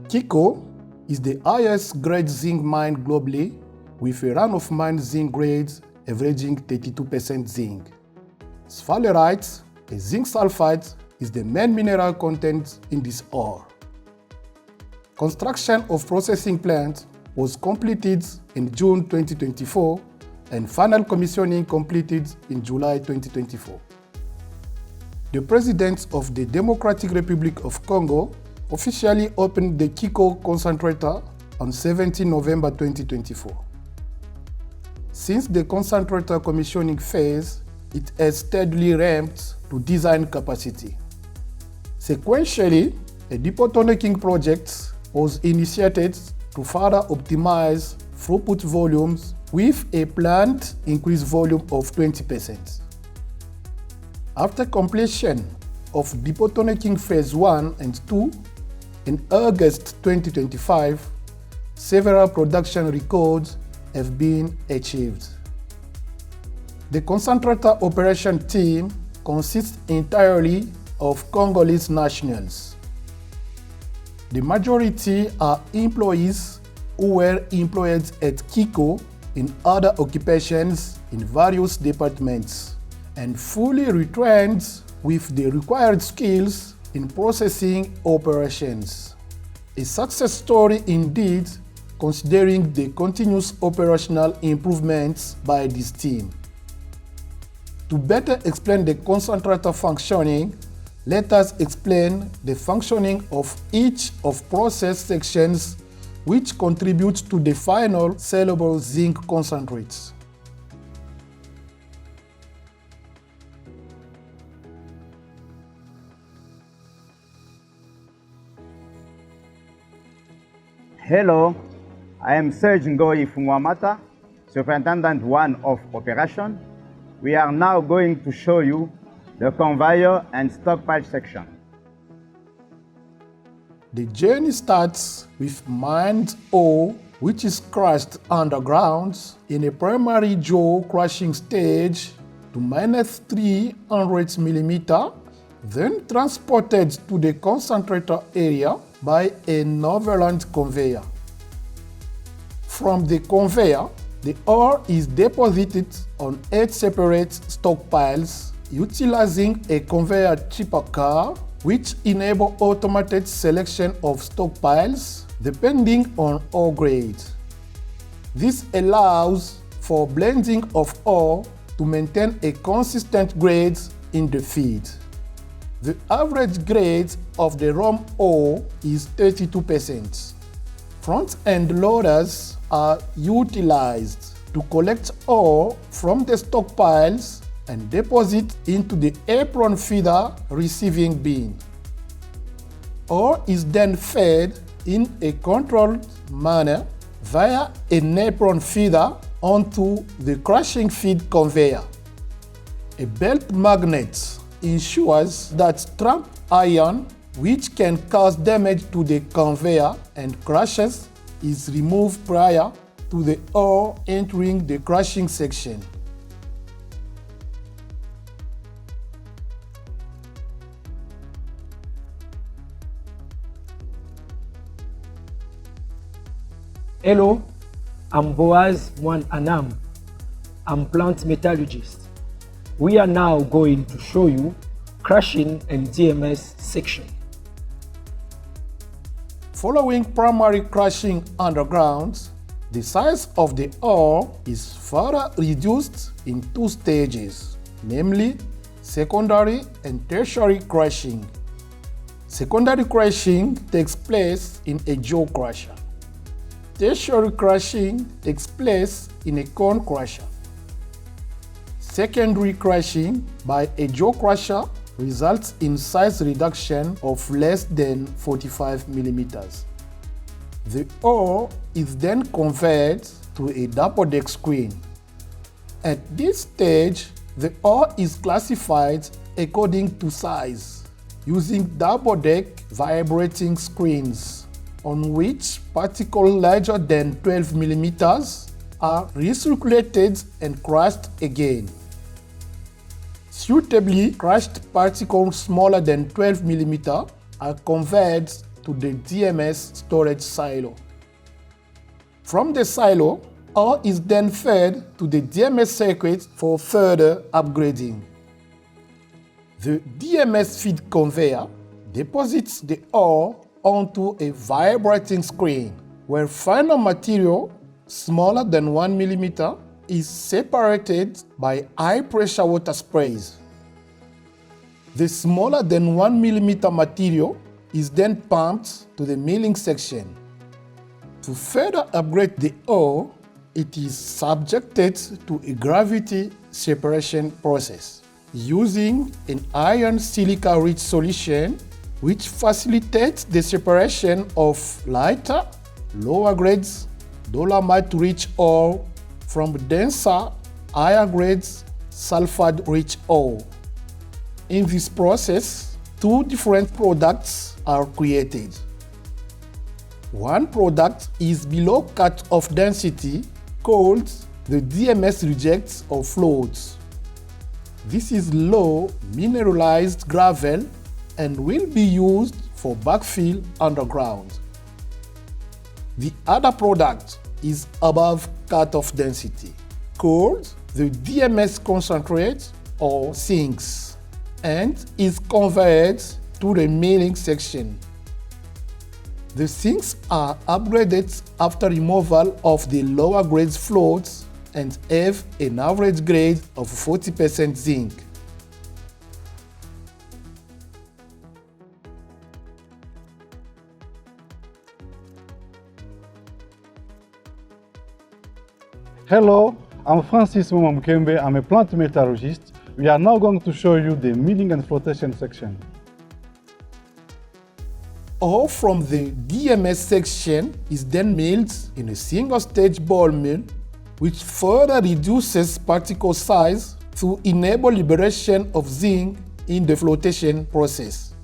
Kiko is the highest grade zinc mine globally, with a run-of-mine zinc grade averaging 32% zinc. Sphalerite, a zinc sulfide, is the main mineral content in this ore. Construction of processing plant was completed in June 2024 and final commissioning completed in July 2024. The President of the Democratic Republic of Congo officially opened the Kipushi Concentrator on 17 November 2024. Since the concentrator commissioning phase, it has steadily ramped to design capacity. Sequentially, a debottlenecking project was initiated to further optimize throughput volumes with a planned increased volume of 20%. After completion of debottlenecking phase 1 and 2 in August 2025, several production records have been achieved. The concentrator operation team consists entirely of Congolese nationals. The majority are employees who were employed at Kiko in other occupations in various departments and fully retrained with the required skills in processing operations. A success story indeed, considering the continuous operational improvements by this team. To better explain the concentrator functioning, let us explain the functioning of each of process sections which contributes to the final sellable zinc concentrates. Hello, I am Serge Ngoi Fumwamata, Superintendent 1 of Operation. We are now going to show you the conveyor and stockpile section. The journey starts with mined ore, which is crushed underground in a primary jaw crushing stage to -300 mm, then transported to the concentrator area by an overland conveyor. From the conveyor, the ore is deposited on 8 separate stockpiles utilizing a conveyor chipper car, which enable automated selection of stockpiles depending on ore grade. This allows for blending of ore to maintain a consistent grade in the feed. The average grade of the raw ore is 32%. Front-end loaders are utilized to collect ore from the stockpiles and deposit into the apron feeder receiving bin. Ore is then fed in a controlled manner via an apron feeder onto the crushing feed conveyor. A belt magnet ensures that trap iron, which can cause damage to the conveyor and crushes, is removed prior to the ore entering the crushing section. Hello, I'm Boaz Mwan Anam. I'm plant metallurgist. We are now going to show you crushing and DMS section. Following primary crushing underground, the size of the ore is further reduced in 2 stages, namely secondary and tertiary crushing. Secondary crushing takes place in a jaw crusher. Tertiary crushing takes place in a cone crusher. Secondary crushing by a jaw crusher results in size reduction of less than 45 mm. The ore is then conveyed to a double deck screen. At this stage, the ore is classified according to size, using double deck vibrating screens, on which particles larger than 12 mm are recirculated and crushed again. Suitably crushed particles smaller than 12 mm are conveyed to the DMS storage silo. From the silo, ore is then fed to the DMS circuit for further upgrading. The DMS feed conveyor deposits the ore onto a vibrating screen, where final material smaller than 1 mm is separated by high-pressure water sprays. The smaller than 1 mm material is then pumped to the milling section. To further upgrade the ore, it is subjected to a gravity separation process using an iron-silica-rich solution which facilitates the separation of lighter, lower grades, dolomite-rich ore from denser, higher grades, sulfide-rich ore. In this process, two different products are created. One product is below cut-off density called the DMS rejects or floats. This is low mineralized gravel and will be used for backfill underground. The other product is above cut-off density, called the DMS concentrate or sinks, and is conveyed to the milling section. The sinks are upgraded after removal of the lower grade floats and have an average grade of 40% zinc. Hello, I'm Francis Mukembe. I'm a plant metallurgist. We are now going to show you the milling and flotation section. Ore from the DMS section is then milled in a single-stage ball mill, which further reduces particle size to enable liberation of zinc in the flotation process.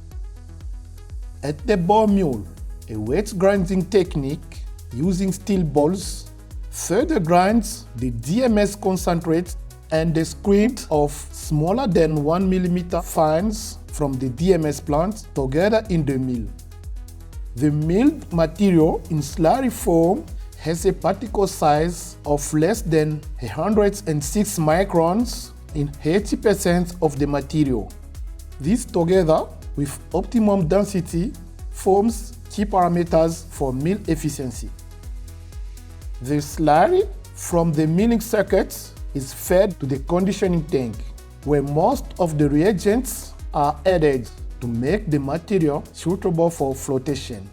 At the ball mill, a wet grinding technique using steel balls further grinds the DMS concentrate and the script of smaller than 1 mm fines from the DMS plant together in the mill. The milled material in slurry form has a particle size of less than 106 microns in 80% of the material. This together with optimum density forms key parameters for mill efficiency. The slurry from the milling circuit is fed to the conditioning tank, where most of the reagents are added to make the material suitable for flotation.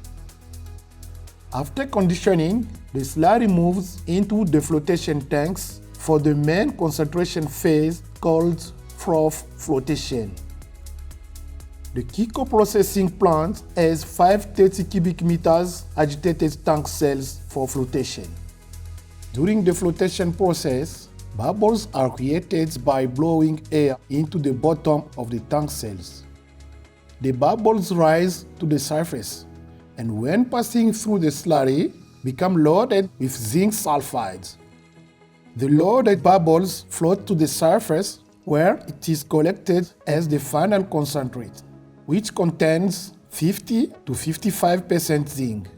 After conditioning, the slurry moves into the flotation tanks for the main concentration phase called froth flotation. The Kiko processing plant has 530 cubic meters agitated tank cells for flotation. During the flotation process, bubbles are created by blowing air into the bottom of the tank cells. The bubbles rise to the surface and when passing through the slurry, become loaded with zinc sulfides. The loaded bubbles float to the surface where it is collected as the final concentrate, which contains 50 to 55% zinc.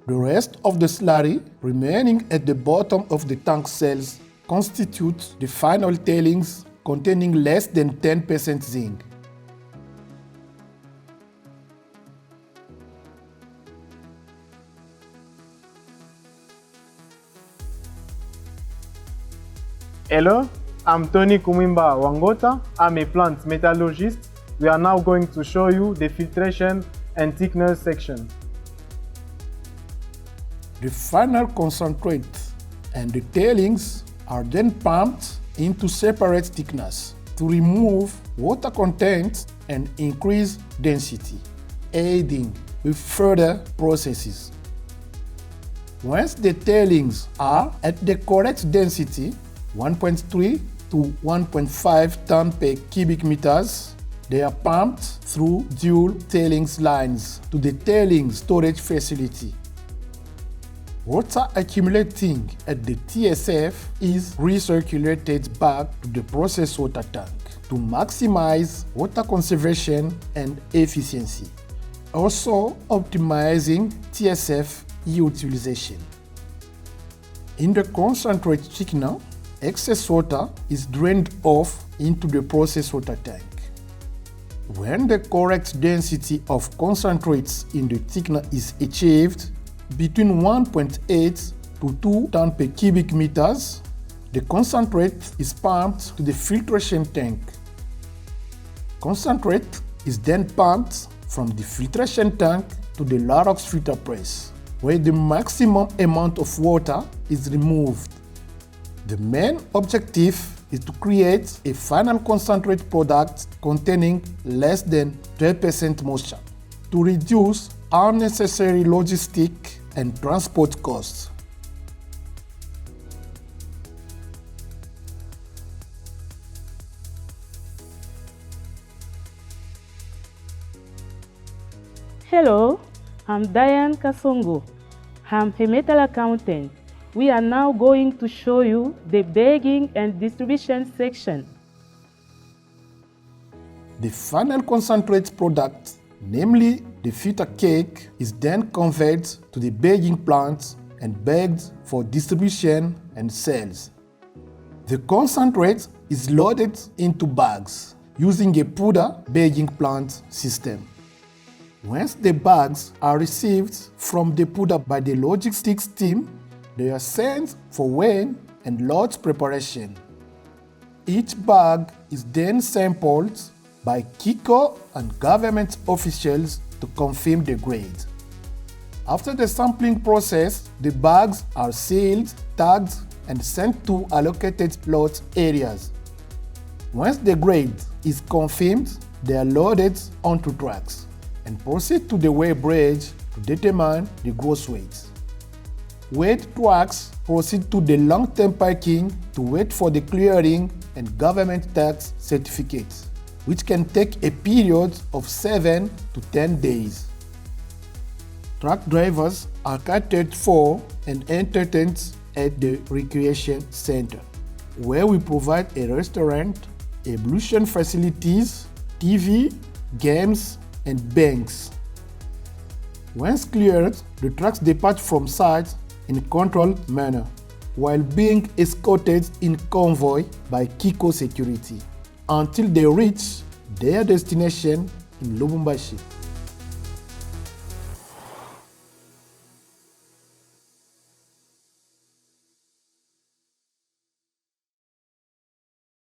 The rest of the slurry remaining at the bottom of the tank cells constitutes the final tailings containing less than 10% zinc. Hello, I'm Tony Kumimba Wangota. I'm a plant metallurgist. We are now going to show you the filtration and thickener section. The final concentrate and the tailings are then pumped into separate thickeners to remove water content and increase density, aiding with further processes. Once the tailings are at the correct density, 1.3 to 1.5 ton per cubic meters, they are pumped through dual tailings lines to the tailings storage facility. Water accumulating at the TSF is recirculated back to the process water tank to maximize water conservation and efficiency. Also optimizing TSF utilization. In the concentrate thickener, excess water is drained off into the process water tank. When the correct density of concentrates in the thickener is achieved, between 1.8 to 2 tons per cubic meters, the concentrate is pumped to the filtration tank. Concentrate is then pumped from the filtration tank to the Larox filter press, where the maximum amount of water is removed. The main objective is to create a final concentrate product containing less than 12% moisture to reduce unnecessary logistic and transport costs. Hello, I'm Diane Kasongo. I'm a metal accountant. We are now going to show you the bagging and distribution section. The final concentrate product, namely the filter cake, is then conveyed to the bagging plant and bagged for distribution and sales. The concentrate is loaded into bags using a powder bagging plant system. Once the bags are received from the powder by the logistics team, they are sent for weighing and lot preparation. Each bag is then sampled by KICO and government officials to confirm the grade. After the sampling process, the bags are sealed, tagged, and sent to allocated lot areas. Once the grade is confirmed, they are loaded onto trucks and proceed to the weigh bridge to determine the gross weight. Weighed trucks proceed to the long-term parking to wait for the clearing and government tax certificates, which can take a period of 7 to 10 days. Truck drivers are catered for and entertained at the recreation center, where we provide a restaurant, ablution facilities, TV, games, and banks. Once cleared, the trucks depart from site in a controlled manner, while being escorted in convoy by KICO security until they reach their destination in Lubumbashi.